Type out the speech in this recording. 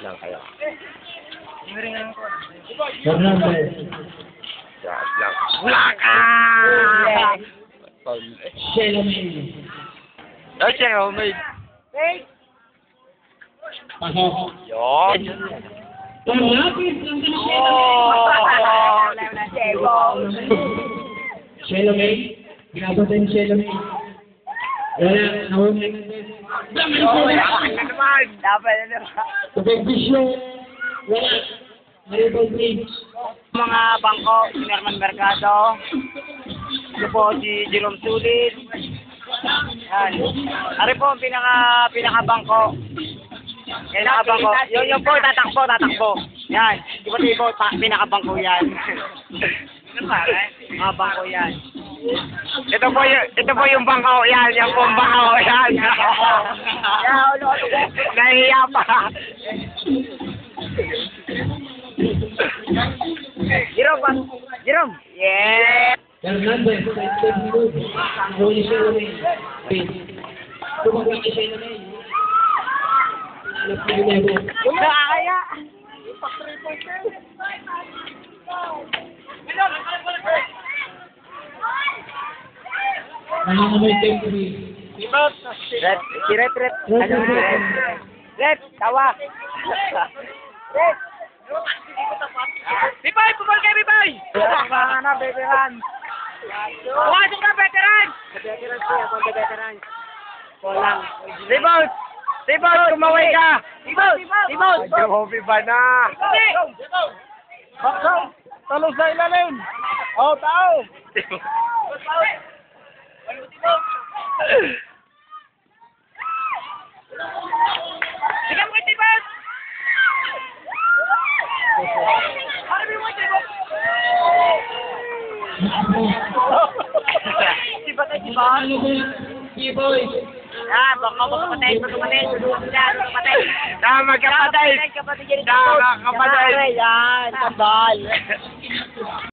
lang kayo. Fernandez. Gas lang. Wala ka! Shelomay. Okay, oh, may... Pasok. Yun! Lapis ng Shelomay. Ginabot yung Shelomay. Wala. Nahuli Hernandez. Wala ka naman! Dapat na naman. Pagkakisyo. Wala. Maribel Bridge. Mga bangko, si Norman Mercado. Ito po si Jerome Sulit. Yan. Ari po ang pinaka-bangko. Yan, nakabangko. Yung po, tatakbo. Yan. Di ba po, pinaka-bangko yan. Mga bangko yan. Ito po yung bangko, yan, yung pong bangko, yan. Nahihiya pa. Jerome. Yeah. Hernandez. Step move. Nahuli Shelomay. Tumakbo kay Shelomay. Alam ko yung level. Nakakaya. Nangangamoy temporary. Si Red. Red, tawa. Red. Bibay, pumol kay Bibay! Ano, veteran. Pumasok na, veteran! Veteran siya, konti veteran. Walang. Rebound, kumaway ka! Rebound! Jovi ba na? Talo sa ilalim! Oh, tao! Sige mo, Tibas! Ano ba yan? Keyboy. Ah, baka magkapatay. Magkapatay! Kapatid yan. Magkapatay! Yan, kabal.